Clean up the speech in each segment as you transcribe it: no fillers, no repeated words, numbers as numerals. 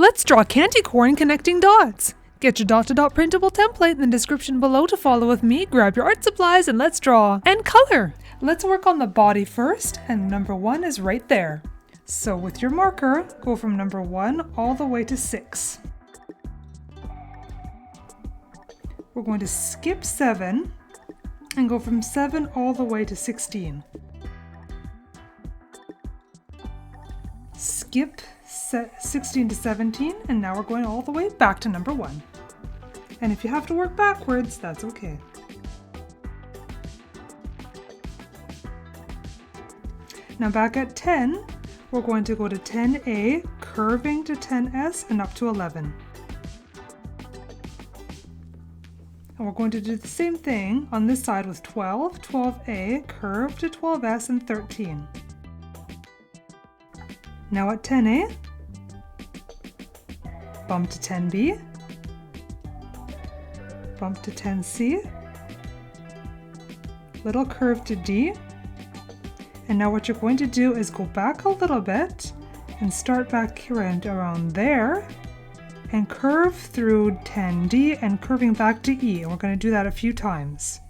Let's draw candy corn connecting dots. Get your dot-to-dot printable template in the description below to follow with me, grab your art supplies, and let's draw. And color! Let's work on the body first, and number 1 is right there. So with your marker, go from number 1 all the way to 6. We're going to skip 7 and go from 7 all the way to 16. Skip 16 to 17, and now we're going all the way back to number 1. And if you have to work backwards, that's okay. Now back at 10, we're going to go to 10A, curving to 10S and up to 11. And we're going to do the same thing on this side with 12, 12A, curve to 12S and 13. Now at 10A, bump to 10B, bump to 10C, little curve to D, and now what you're going to do is go back a little bit and start back around there and curve through 10D and curving back to E, and we're going to do that a few times.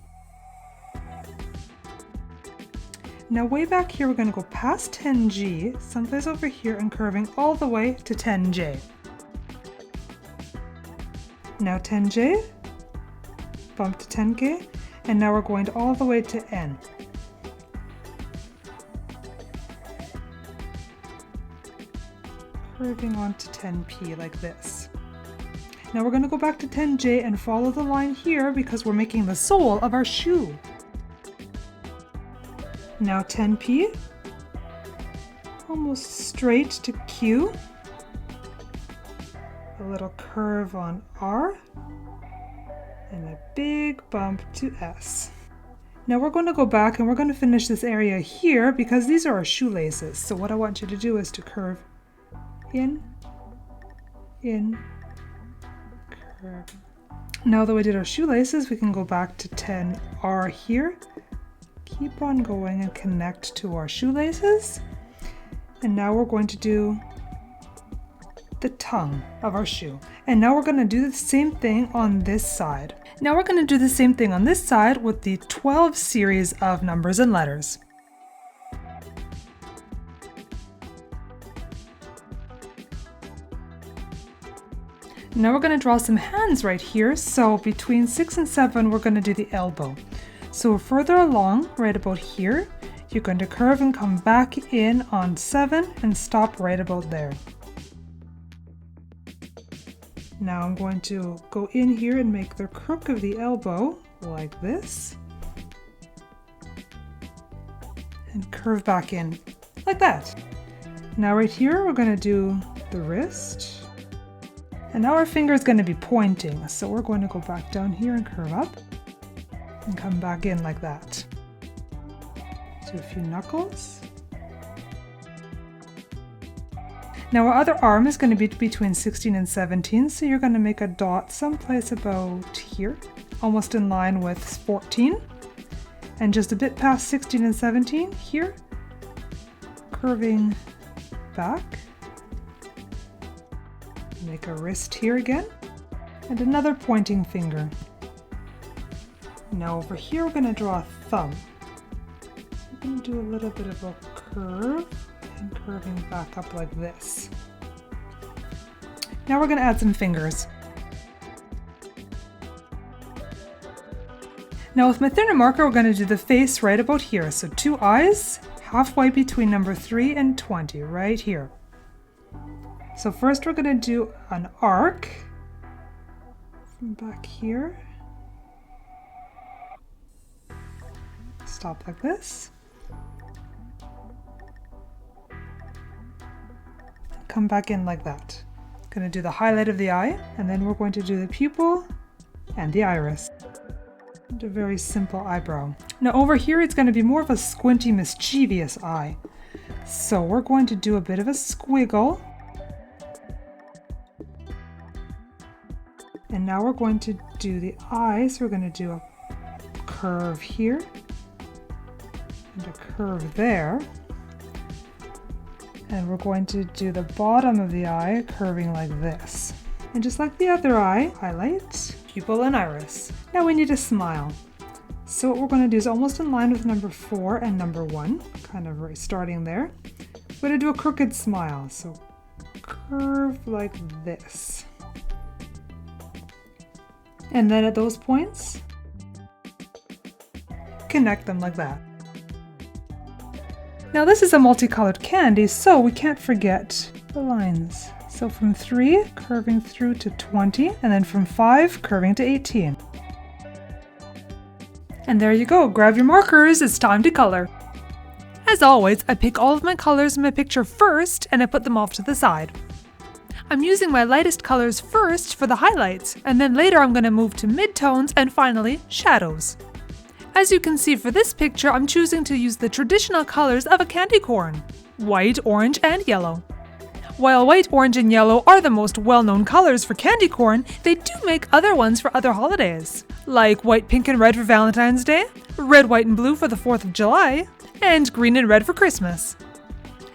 Now way back here we're going to go past 10G, someplace over here, and curving all the way to 10J. Now 10J, bump to 10K, and now we're going all the way to N. Curving onto 10P like this. Now we're going to go back to 10J and follow the line here because we're making the sole of our shoe. Now 10P, almost straight to Q, a little curve on R, and a big bump to S. Now we're going to go back and we're going to finish this area here because these are our shoelaces. So what I want you to do is to curve in, curve. Now that we did our shoelaces, we can go back to 10R here. Keep on going and connect to our shoelaces. And now we're going to do the tongue of our shoe. And now we're going to do the same thing on this side. Now we're going to do the same thing on this side with the 12 series of numbers and letters. Now we're going to draw some hands right here. So between 6 and 7, we're going to do the elbow. So further along, right about here, you're going to curve and come back in on 7 and stop right about there. Now I'm going to go in here and make the crook of the elbow like this. And curve back in like that. Now right here, we're going to do the wrist. And now our finger is going to be pointing. So we're going to go back down here and curve up. And come back in like that. Do a few knuckles. Now our other arm is going to be between 16 and 17, so you're going to make a dot someplace about here, almost in line with 14. And just a bit past 16 and 17 here, curving back. Make a wrist here again, and another pointing finger. Now over here we're going to draw a thumb. So we're going to do a little bit of a curve and curving back up like this. Now we're going to add some fingers. Now with my thinner marker we're going to do the face right about here. So 2 eyes halfway between number 3 and 20 right here. So first we're going to do an arc from back here. Stop like this. Come back in like that. Going to do the highlight of the eye, and then we're going to do the pupil and the iris. And a very simple eyebrow. Now over here it's going to be more of a squinty, mischievous eye. So we're going to do a bit of a squiggle. And now we're going to do the eyes. We're going to do a curve here and a curve there. And we're going to do the bottom of the eye curving like this. And just like the other eye, highlight, pupil and iris. Now we need a smile. So what we're going to do is almost in line with number 4 and number 1, kind of right starting there. We're going to do a crooked smile. So curve like this. And then at those points, connect them like that. Now this is a multicolored candy, so we can't forget the lines. So from 3, curving through to 20, and then from 5, curving to 18. And there you go, grab your markers, it's time to color. As always, I pick all of my colors in my picture first, and I put them off to the side. I'm using my lightest colors first for the highlights, and then later I'm going to move to midtones and finally, shadows. As you can see for this picture, I'm choosing to use the traditional colors of a candy corn, white, orange, and yellow. While white, orange, and yellow are the most well-known colors for candy corn, they do make other ones for other holidays, like white, pink, and red for Valentine's Day, red, white, and blue for the 4th of July, and green and red for Christmas.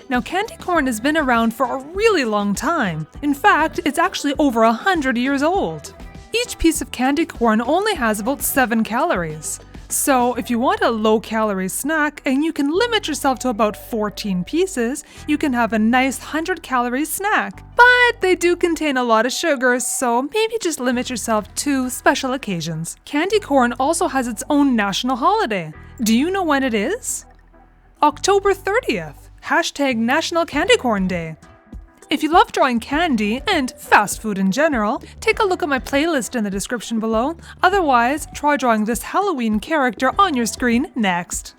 Now, candy corn has been around for a really long time. In fact, it's actually over 100 years old. Each piece of candy corn only has about 7 calories. So if you want a low-calorie snack and you can limit yourself to about 14 pieces, you can have a nice 100-calorie snack. But they do contain a lot of sugar, so maybe just limit yourself to special occasions. Candy corn also has its own national holiday. Do you know when it is? October 30th, hashtag National Candy Corn Day. If you love drawing candy and fast food in general, take a look at my playlist in the description below. Otherwise, try drawing this Halloween character on your screen next.